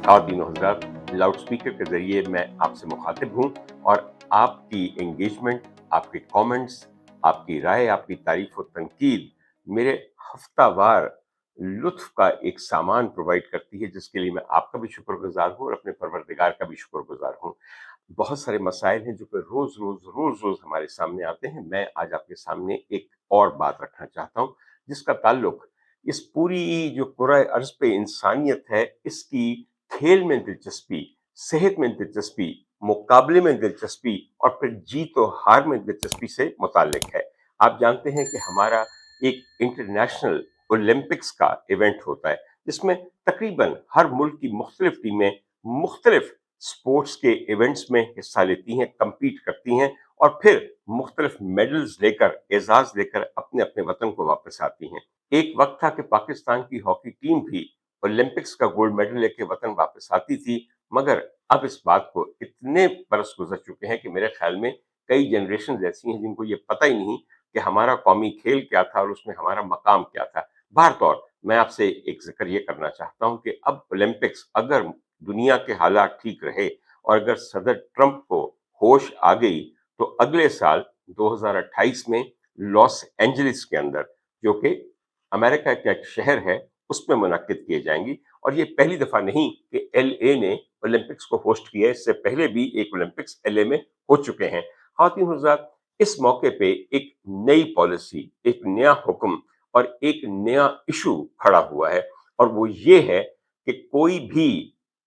ख़वातीन और हज़रात, loud speaker के ज़रिए मैं आपसे मुख़ातिब हूँ और आपकी एंगेजमेंट, आपके कमेंट्स, आपकी राय, आपकी तारीफ़ और तनकीद मेरे हफ्तावार लुत्फ़ का एक सामान प्रोवाइड करती है, जिसके लिए मैं आपका भी शुक्रगुज़ार हूँ और अपने परवरदिगार का भी शुक्रगुज़ार हूँ। बहुत सारे मसाइल हैं जो कि रोज़-रोज़ हमारे सामने आते हैं। मैं आज आपके सामने एक और बात रखना चाहता हूँ, जिसका ताल्लुक इस पूरी जो कुराए अर्ज़ पे इंसानियत है, इसकी खेल में दिलचस्पी, सेहत में दिलचस्पी, मुकाबले में दिलचस्पी और फिर जीत और हार में दिलचस्पी से मुताल्लिक है। आप जानते हैं कि हमारा एक इंटरनेशनल ओलंपिक्स का इवेंट होता है, जिसमें तकरीबन हर मुल्क की मुख्तलिफ टीमें मुख्तलिफ स्पोर्ट्स के इवेंट्स में हिस्सा लेती हैं, कम्पीट करती हैं और फिर मुख्तलिफ मेडल्स लेकर, एजाज लेकर अपने अपने वतन को वापस आती हैं। एक वक्त था कि पाकिस्तान की हॉकी टीम भी ओलंपिक्स का गोल्ड मेडल लेके वतन वापस आती थी, मगर अब इस बात को इतने बरस गुजर चुके हैं कि मेरे ख्याल में कई जनरेशन ऐसी हैं जिनको ये पता ही नहीं कि हमारा कौमी खेल क्या था और उसमें हमारा मकाम क्या था। बहरतौर मैं आपसे एक जिक्र ये करना चाहता हूँ कि अब ओलंपिक्स, अगर दुनिया के हालात ठीक रहे और अगर सदर ट्रंप को होश आ गई, तो अगले साल 2028 में लॉस एंजलिस के अंदर, जो कि अमेरिका का एक शहर है, उसमें मुनक्किद किए जाएंगी। और ये पहली दफा नहीं कि एलए ने ओलंपिक्स को होस्ट किया है, इससे पहले भी एक ओलंपिक्स एलए में हो चुके हैं। ख़वातीन हज़रात, इस मौके पे एक नई पॉलिसी, एक नया हुक्म और एक नया इशू खड़ा हुआ है, और वो ये है कि कोई भी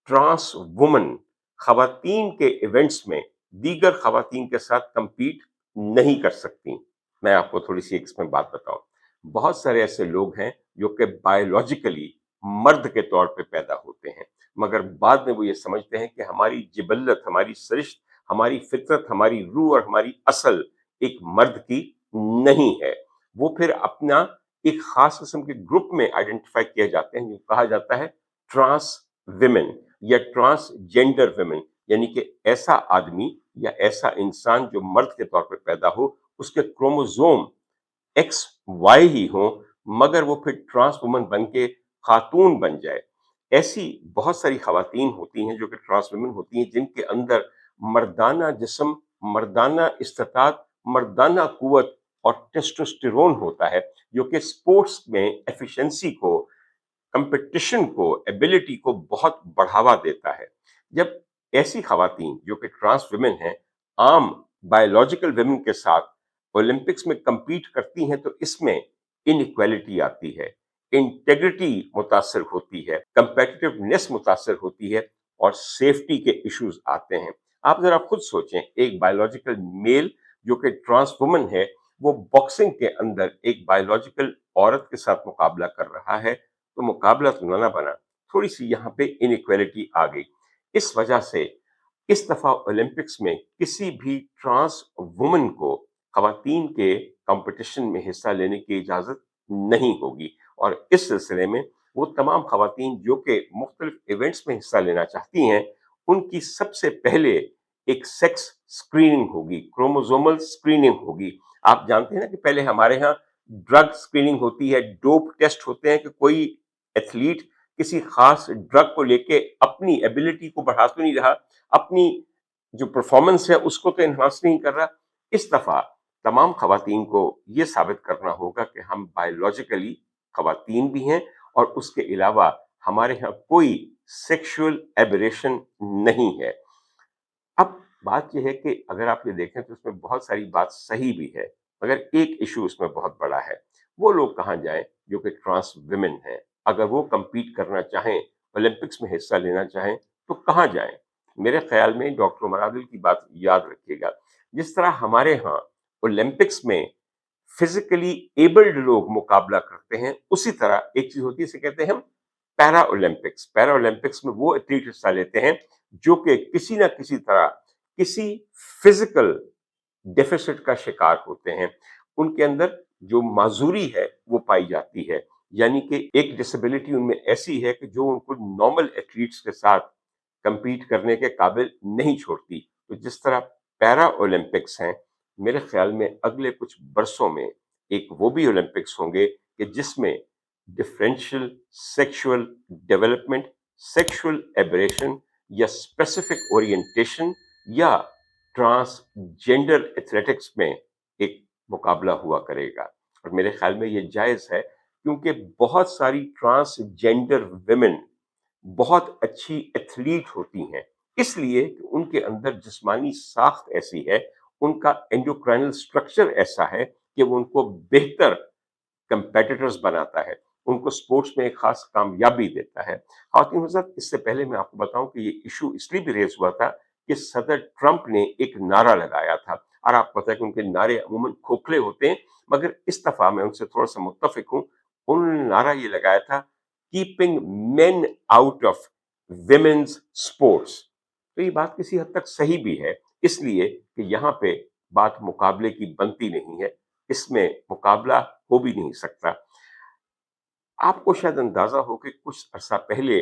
ट्रांस वुमन ख़वातीन के इवेंट्स में दीगर ख़वातीन के साथ कम्पीट नहीं कर सकती। मैं आपको थोड़ी सी इसमें बात बताऊं। बहुत सारे ऐसे लोग हैं जो कि बायोलॉजिकली मर्द के तौर पे पैदा होते हैं, मगर बाद में वो ये समझते हैं कि हमारी जिबल्लत, हमारी सरिश्त, हमारी फितरत, हमारी रूह और हमारी असल एक मर्द की नहीं है। वो फिर अपना एक खास किस्म के ग्रुप में आइडेंटिफाई किए जाते हैं, जो कहा जाता है ट्रांस विमेन या ट्रांसजेंडर विमेन, यानी कि ऐसा आदमी या ऐसा इंसान जो मर्द के तौर पर पैदा हो, उसके क्रोमोसोम एक्स वाई ही हो, मगर वो फिर ट्रांस वुमन बन के खातून बन जाए। ऐसी बहुत सारी खवातीन होती हैं जो कि ट्रांस वुमन होती हैं, जिनके अंदर मर्दाना जिस्म, मर्दाना इस्तात, मर्दाना कुवत और टेस्टोस्टेरोन होता है, जो कि स्पोर्ट्स में एफिशिएंसी को, कंपटीशन को, एबिलिटी को बहुत बढ़ावा देता है। जब ऐसी खवातीन जो कि ट्रांस वुमेन हैं, आम बायोलॉजिकल वुमेन के साथ ओलंपिक्स में compete करती हैं, तो इसमें इनइक्वालिटी आती है, इंटेग्रिटी मुतासर होती है, कंपेटिटिवनेस मुतासर होती है और सेफ्टी के इश्यूज आते हैं। आप जरा खुद सोचें, एक बायोलॉजिकल मेल जो कि ट्रांस वुमन है, वो बॉक्सिंग के अंदर एक बायोलॉजिकल औरत के साथ मुकाबला कर रहा है, तो मुकाबला तो ना बना, थोड़ी सी यहाँ पे इनइक्वालिटी आ गई। इस वजह से इस दफा ओलंपिक्स में किसी भी ट्रांस वुमन को खवातीन के कंपटीशन में हिस्सा लेने की इजाजत नहीं होगी, और इस सिलसिले में वो तमाम खवातीन जो कि मुख्तलिफ इवेंट्स में हिस्सा लेना चाहती हैं, उनकी सबसे पहले एक सेक्स स्क्रीनिंग होगी, क्रोमोसोमल स्क्रीनिंग होगी। आप जानते हैं ना कि पहले हमारे यहाँ ड्रग स्क्रीनिंग होती है, डोप टेस्ट होते हैं कि कोई एथलीट किसी खास ड्रग को लेके अपनी एबिलिटी को बढ़ा तो नहीं रहा, अपनी जो परफॉर्मेंस है उसको तो एनहांस नहीं कर रहा। इस दफा तमाम खवातीन को ये साबित करना होगा कि हम बायोलॉजिकली खवातीन भी हैं और उसके अलावा हमारे यहाँ कोई सेक्सुअल एबरेशन नहीं है। अब बात यह है कि अगर आप ये देखें तो इसमें बहुत सारी बात सही भी है, मगर एक इशू इसमें बहुत बड़ा है। वो लोग कहाँ जाएं जो कि ट्रांस विमेन हैं? अगर वो compete करना चाहें, ओलंपिक्स में हिस्सा लेना चाहें, तो कहाँ जाएं? मेरे ख्याल में डॉक्टर उमर आदिल की बात याद रखिएगा। जिस तरह हमारे यहाँ ओलंपिक्स में फिजिकली एबल्ड लोग मुकाबला करते हैं, उसी तरह एक चीज होती है, इसे कहते हैं हम पैरा ओलंपिक्स। पैरा ओलंपिक्स में वो एथलीट हिस्सा लेते हैं जो कि किसी ना किसी तरह किसी फिजिकल डेफिसिट का शिकार होते हैं। उनके अंदर जो माजूरी है वो पाई जाती है, यानी कि एक डिसेबिलिटी उनमें ऐसी है कि जो उनको नॉर्मल एथलीट्स के साथ compete करने के काबिल नहीं छोड़ती। तो जिस तरह पैरा ओलंपिक्स हैं, मेरे ख्याल में अगले कुछ बरसों में एक वो भी ओलंपिक्स होंगे कि जिसमें differential sexual development, sexual aberration या स्पेसिफिक ओरिएंटेशन या ट्रांसजेंडर एथलेटिक्स में एक मुकाबला हुआ करेगा। और मेरे ख्याल में ये जायज़ है, क्योंकि बहुत सारी ट्रांसजेंडर विमेन बहुत अच्छी एथलीट होती हैं, इसलिए कि उनके अंदर जिस्मानी साख्त ऐसी है, उनका एंडोक्राइनल स्ट्रक्चर ऐसा है कि वो उनको बेहतर कंपेटिटर्स बनाता है, उनको स्पोर्ट्स में एक खास कामयाबी देता है। ख़वातीन हज़रात, इससे पहले मैं आपको बताऊं कि ये इशू इसलिए भी रेज हुआ था कि सदर ट्रंप ने एक नारा लगाया था, और आपको पता है कि उनके नारे अमूमन खोखले होते हैं, मगर इस दफा मैं उनसे थोड़ा सा मुत्तफिक हूँ। उन्होंने नारा ये लगाया था, keeping main out of women's sports. तो ये बात किसी हद तक सही भी है, इसलिए कि यहाँ पे बात मुकाबले की बनती नहीं है, इसमें मुकाबला हो भी नहीं सकता। आपको शायद अंदाजा हो कि कुछ अरसा पहले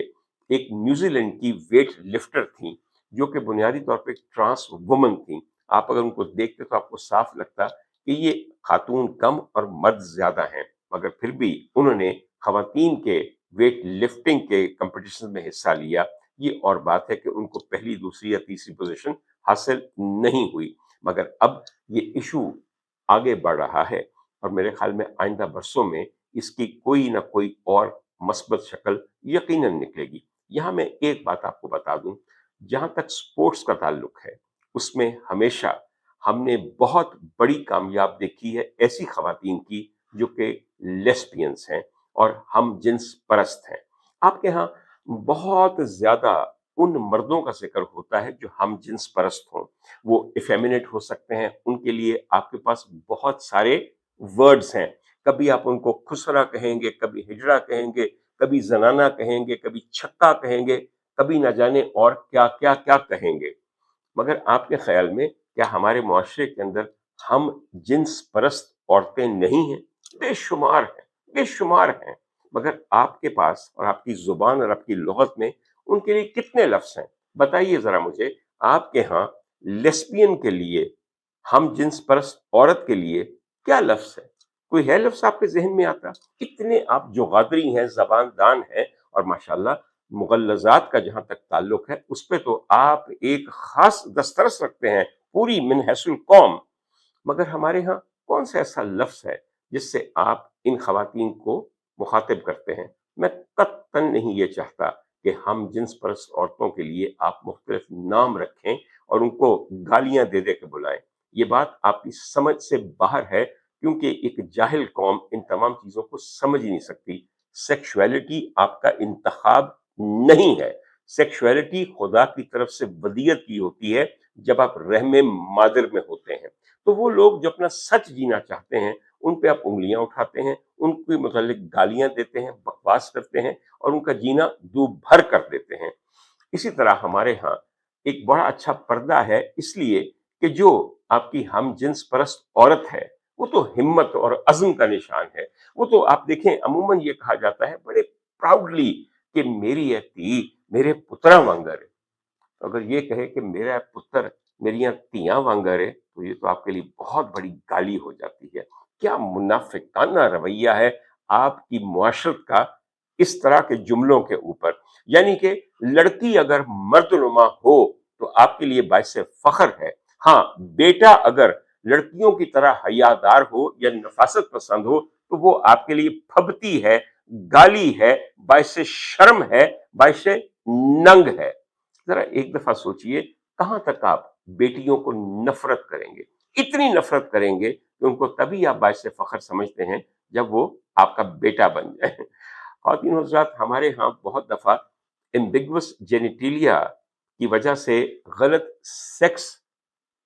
एक न्यूजीलैंड की वेट लिफ्टर थी, जो कि बुनियादी तौर पे ट्रांस वुमन थी। आप अगर उनको देखते तो आपको साफ लगता कि ये खातून कम और मर्द ज्यादा हैं, मगर फिर भी उन्होंने खवातीन के वेट लिफ्टिंग के कंपटीशन में हिस्सा लिया। ये और बात है कि उनको पहली, दूसरी या तीसरी पोजीशन हासिल नहीं हुई, मगर अब ये इशू आगे बढ़ रहा है, और मेरे ख्याल में आइंदा बरसों में इसकी कोई ना कोई और मस्बत शक्ल यकीनन निकलेगी। यहाँ मैं एक बात आपको बता दूं, जहाँ तक स्पोर्ट्स का ताल्लुक है, उसमें हमेशा हमने बहुत बड़ी कामयाब देखी है ऐसी खवातीन की जो कि लेस्बियंस हैं और हम जिन्स परस्त हैं। आपके यहाँ बहुत ज्यादा उन मर्दों का जिक्र होता है जो हम जिन्स परस्त हों, वो इफेमिनेट हो सकते हैं, उनके लिए आपके पास बहुत सारे वर्ड्स हैं। कभी आप उनको खुसरा कहेंगे, कभी हिजड़ा कहेंगे, कभी जनाना कहेंगे, कभी छक्का कहेंगे, कभी न जाने और क्या क्या क्या कहेंगे। मगर आपके ख्याल में क्या हमारे मुआशरे के अंदर हम जिन्स परस्त औरतें नहीं हैं? बेशुमार हैं, बेशुमार हैं। मगर आपके पास और आपकी जुबान और आपकी लुगत में उनके लिए कितने लफ्ज हैं? बताइए जरा मुझे। आपके यहाँ लेस्बियन के लिए, हम जिन्स परस्त औरत के लिए क्या लफ्ज है? कोई है लफ्ज आपके जहन में आता? कितने आप जुगादरी हैं, जबान दान हैं, और माशाल्लाह मुगल्लजात का जहां तक ताल्लुक है, उस पे तो आप एक खास दस्तरस रखते हैं पूरी मिन हैसुल कौम। मगर हमारे यहाँ कौन सा ऐसा लफ्ज है जिससे आप इन खवातीन को मुखातिब करते हैं? मैं कत्तन नहीं ये चाहता कि हम जिन्स परस्त औरतों के लिए आप मुख्तलिफ नाम रखें और उनको गालियां दे दे के बुलाएं। ये बात आपकी समझ से बाहर है, क्योंकि एक जाहिल कौम इन तमाम चीजों को समझ ही नहीं सकती। सेक्सुअलिटी आपका इंतखाब नहीं है। सेक्सुअलिटी खुदा की तरफ से वदीयत की होती है जब आप रहमे मादिर में होते हैं। तो वो लोग जो अपना सच जीना चाहते हैं, उन पे आप उंगलियां उठाते हैं, उनके मुतालिक गालियां देते हैं, बकवास करते हैं, और उनका जीना दूभर कर देते हैं। इसी तरह हमारे यहाँ एक बड़ा अच्छा पर्दा है, इसलिए कि जो आपकी हम जिन्स परस्त औरत है, वो तो हिम्मत और अज़्म का निशान है। वो तो आप देखें, अमूमन ये कहा जाता है बड़े प्राउडली कि मेरी ये धी मेरे पुत्रा वांगर है। तो अगर ये कहे कि मेरा पुत्र मेरियां तियां वांगर है, तो ये तो आपके लिए बहुत बड़ी गाली हो जाती है। क्या मुनाफिकाना रवैया है आपकी मुआशरत का इस तरह के जुमलों के ऊपर। यानी कि लड़की अगर मर्दनुमा हो तो आपके लिए बाइसे फख्र है। हाँ, बेटा अगर लड़कियों की तरह हयादार हो या नफासत पसंद हो तो वो आपके लिए फबती है, गाली है, बाइसे शर्म है, बाइसे नंग है। जरा एक दफा सोचिए, कहां तक आप बेटियों को नफरत करेंगे? इतनी नफरत करेंगे कि उनको तभी आप बाइसे फख्र समझते हैं जब वो आपका बेटा बन जाए। ख़वातीन हज़रात, हमारे यहाँ बहुत दफा एम्बिगुअस जेनिटिलिया की वजह से गलत सेक्स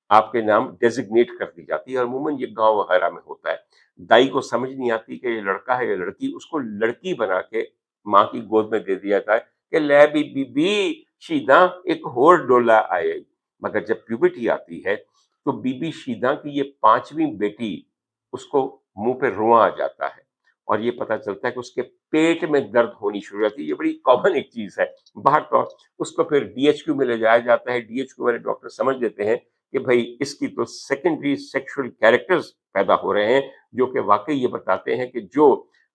आपके नाम डेजिग्नेट कर दी जाती है, और अमूमन ये गांव वगैरह में होता है। दाई को समझ नहीं आती कि ये लड़का है या लड़की, उसको लड़की बना के माँ की गोद में दे दिया जाता है कि ले भी बीबी शीदा एक होर डोला आए। मगर जब प्यूबर्टी आती है तो बीबी शीदा की ये पांचवी बेटी, उसको मुंह पे रुआं आ जाता है, और ये पता चलता है कि उसके पेट में दर्द होनी शुरू हो जाती है। ये बड़ी कॉमन एक चीज है बाहर तो। उसको फिर डीएचक्यू में ले जाया जाता है। डीएचक्यू वाले डॉक्टर समझ लेते हैं कि भाई इसकी तो सेकेंडरी सेक्सुअल कैरेक्टर्स पैदा हो रहे हैं, जो कि वाकई ये बताते हैं कि जो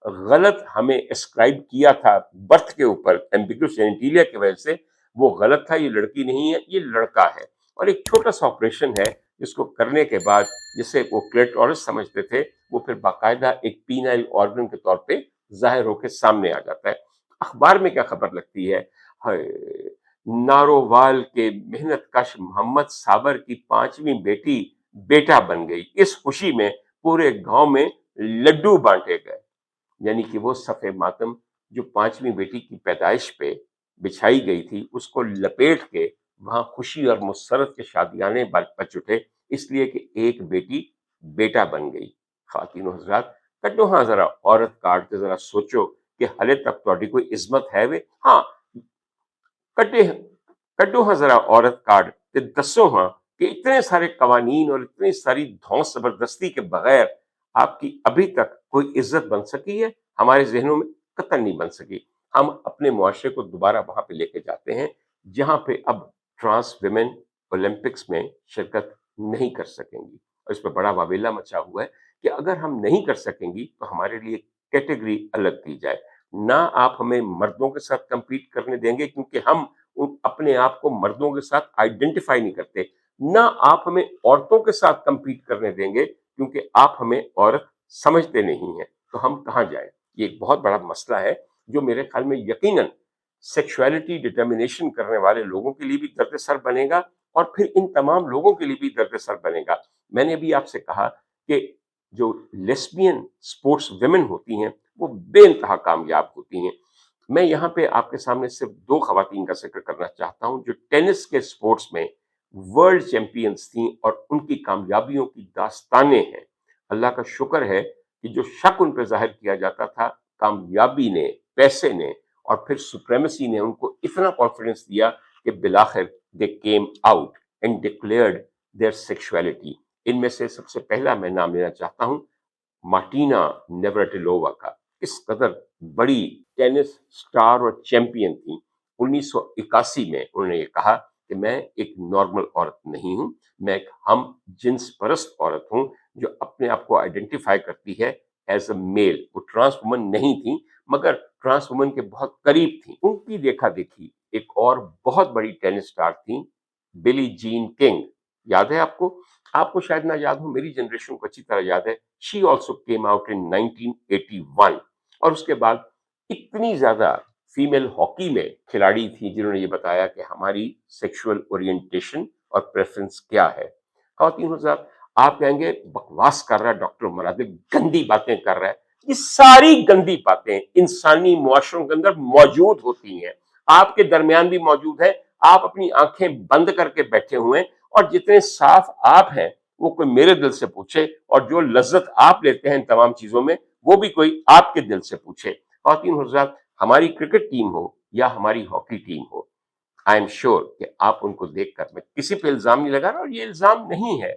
غلط ہمیں اسکرائب کیا تھا برتھ کے اوپر ایمبیگوس جینیٹیلیا کی وجہ سے، وہ غلط تھا، یہ لڑکی نہیں ہے، یہ لڑکا ہے۔ اور ایک چھوٹا سا آپریشن ہے جس کو کرنے کے بعد، جسے وہ کلیٹورس سمجھتے تھے، وہ پھر باقاعدہ ایک پینائل آرگن کے طور پہ ظاہر ہو کے سامنے آ جاتا ہے۔ اخبار میں کیا خبر لگتی ہے، ہائے، نارووال کے محنت کش محمد صابر کی 5ویں بیٹی بیٹا بن گئی۔ اس خوشی میں پورے گاؤں میں لڈو بانٹے گئے۔ یعنی کہ وہ صف ماتم جو 5ویں بیٹی کی پیدائش پہ بچھائی گئی تھی، اس کو لپیٹ کے وہاں خوشی اور مسرت کے شادیانے بچ اٹھے، اس لیے کہ ایک بیٹی بیٹا بن گئی۔ خواتین و حضرات، کٹو ہاں ذرا عورت کارڈ کے ذرا سوچو کہ ہلے تک تہاڈی کوئی عزت ہے وے؟ ہاں، کٹو ہاں ذرا عورت کارڈ تے دسو ہاں کہ اتنے سارے قوانین اور اتنی ساری دھونس زبردستی کے بغیر آپ کی ابھی تک کوئی عزت بن سکی ہے؟ ہمارے ذہنوں میں قطعا نہیں بن سکی۔ ہم اپنے معاشرے کو دوبارہ وہاں پہ لے کے جاتے ہیں جہاں پہ اب ٹرانس ویمن اولمپکس میں شرکت نہیں کر سکیں گی، اور اس پہ بڑا واویلا مچا ہوا ہے کہ اگر ہم نہیں کر سکیں گی تو ہمارے لیے کیٹیگری الگ کی جائے۔ نہ آپ ہمیں مردوں کے ساتھ کمپیٹ کرنے دیں گے کیونکہ ہم اپنے آپ کو مردوں کے ساتھ آئیڈینٹیفائی نہیں کرتے، نہ آپ ہمیں عورتوں کے ساتھ کمپیٹ کرنے دیں گے کیونکہ آپ ہمیں عورت سمجھتے نہیں ہیں، تو ہم کہاں جائیں؟ یہ ایک بہت بڑا مسئلہ ہے جو میرے خیال میں یقیناً سیکشولیٹی ڈٹرمنیشن کرنے والے لوگوں کے لیے بھی درد سر بنے گا، اور پھر ان تمام لوگوں کے لیے بھی درد سر بنے گا۔ میں نے بھی آپ سے کہا کہ جو لیسبین سپورٹس ویمن ہوتی ہیں وہ بے انتہا کامیاب ہوتی ہیں۔ میں یہاں پہ آپ کے سامنے صرف 2 خواتین کا ذکر کرنا چاہتا ہوں جو ٹینس کے سپورٹس میں ورلڈ چیمپئنز تھیں، اور ان کی کامیابیوں کی داستانیں ہیں۔ اللہ کا شکر ہے کہ جو شک ان پہ ظاہر کیا جاتا تھا، کامیابی نے، پیسے نے اور پھر سپریمیسی نے ان کو اتنا کانفیڈنس دیا کہ بالآخر they came out and declared their sexuality. ان میں سے سب سے پہلا میں نام لینا چاہتا ہوں مارٹینا نیوراٹیلووا کا۔ اس قدر بڑی ٹینس سٹار اور چیمپئن تھیں۔ 1981 میں انہوں نے یہ کہا کہ میں ایک نارمل عورت نہیں ہوں، میں ایک ہم جنس پرست عورت ہوں جو اپنے آپ کو آئیڈینٹیفائی کرتی ہے ایز اے میل۔ وہ ٹرانس وومن نہیں تھیں مگر ٹرانس وومن کے بہت قریب تھیں۔ ان کی دیکھا دیکھی ایک اور بہت بڑی ٹینس سٹار تھیں بلی جین کنگ۔ یاد ہے آپ کو؟ آپ کو شاید نہ یاد ہو، میری جنریشن کو اچھی طرح یاد ہے۔ She also came out in 1981۔ اور اس کے بعد اتنی زیادہ فیمیل ہاکی میں کھلاڑی تھی جنہوں نے یہ بتایا کہ ہماری سیکشول اورینٹیشن اور پریفرنس کیا ہے۔ خواتین حضرات، آپ کہیں گے بکواس کر رہا ہے ڈاکٹر مرادق، گندی باتیں کر رہا ہے۔ یہ ساری گندی باتیں انسانی معاشروں کے اندر موجود ہوتی ہیں، آپ کے درمیان بھی موجود ہے۔ آپ اپنی آنکھیں بند کر کے بیٹھے ہوئے ہیں، اور جتنے صاف آپ ہیں وہ کوئی میرے دل سے پوچھے، اور جو لذت آپ لیتے ہیں ان تمام چیزوں میں وہ بھی کوئی آپ کے دل سے پوچھے۔ خواتین حضرات، ہماری کرکٹ ٹیم ہو یا ہماری hockey team who, I am sure کہ آپ ان کو دیکھ کر، میں کسی پہ الزام نہیں لگا رہا اور یہ الزام نہیں ہے،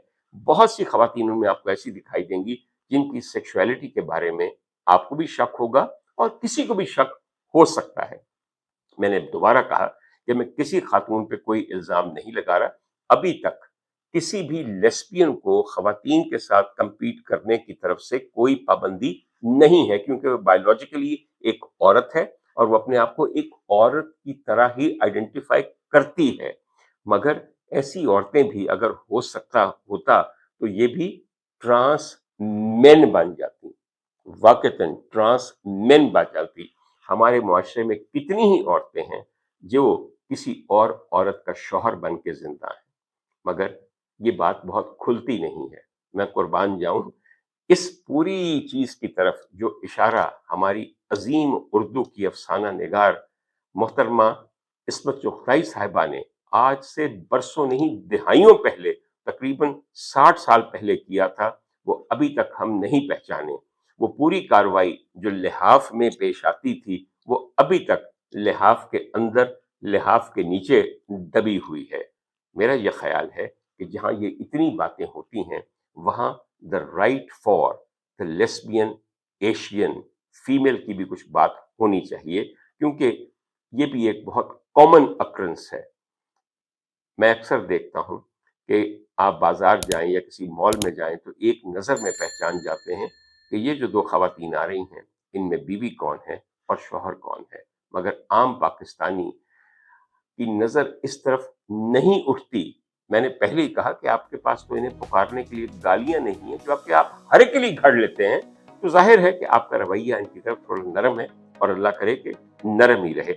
بہت سی خواتین ان میں آپ کو ایسی دکھائی دیں گی جن کی سیکشولیٹی کے بارے میں آپ کو بھی شک ہوگا اور کسی کو بھی شک ہو سکتا ہے۔ میں نے دوبارہ کہا کہ میں کسی خاتون پہ کوئی الزام نہیں لگا رہا۔ ابھی تک کسی بھی لیسبین کو خواتین کے ساتھ کمپیٹ کرنے کی طرف سے کوئی پابندی نہیں ہے، کیونکہ وہ بایولوجیکلی ایک عورت ہے اور وہ اپنے آپ کو ایک عورت کی طرح ہی آئیڈینٹیفائی کرتی ہے۔ مگر ایسی عورتیں بھی اگر ہو سکتا ہوتا تو یہ بھی ٹرانس مین بن جاتی، واقعتاً ٹرانس مین بن جاتی۔ ہمارے معاشرے میں کتنی ہی عورتیں ہیں جو کسی اور عورت کا شوہر بن کے زندہ ہیں، مگر یہ بات بہت کھلتی نہیں ہے۔ میں قربان جاؤں اس پوری چیز کی طرف جو اشارہ ہماری عظیم اردو کی افسانہ نگار محترمہ عصمت چغتائی صاحبہ نے آج سے برسوں نہیں دہائیوں پہلے، تقریباً 60 سال پہلے کیا تھا، وہ ابھی تک ہم نہیں پہچانے۔ وہ پوری کاروائی جو لحاف میں پیش آتی تھی وہ ابھی تک لحاف کے اندر، لحاف کے نیچے دبی ہوئی ہے۔ میرا یہ خیال ہے کہ جہاں یہ اتنی باتیں ہوتی ہیں وہاں the right for the lesbian Asian female کی بھی کچھ بات ہونی چاہیے، کیونکہ یہ بھی ایک بہت کامن اکرنس ہے۔ میں اکثر دیکھتا ہوں کہ آپ بازار جائیں یا کسی مال میں جائیں تو ایک نظر میں پہچان جاتے ہیں کہ یہ جو 2 خواتین آ رہی ہیں ان میں بیوی کون ہے اور شوہر کون ہے، مگر عام پاکستانی کی نظر اس طرف نہیں اٹھتی۔ میں نے پہلے ہی کہا کہ آپ کے پاس تو انہیں پکارنے کے لیے گالیاں نہیں ہیں، جو کہ آپ ہر ایک کے لیے گھڑ لیتے ہیں، تو ظاہر ہے کہ آپ کا رویہ ان کی طرف تھوڑا نرم ہے، اور اللہ کرے کہ نرم ہی رہے۔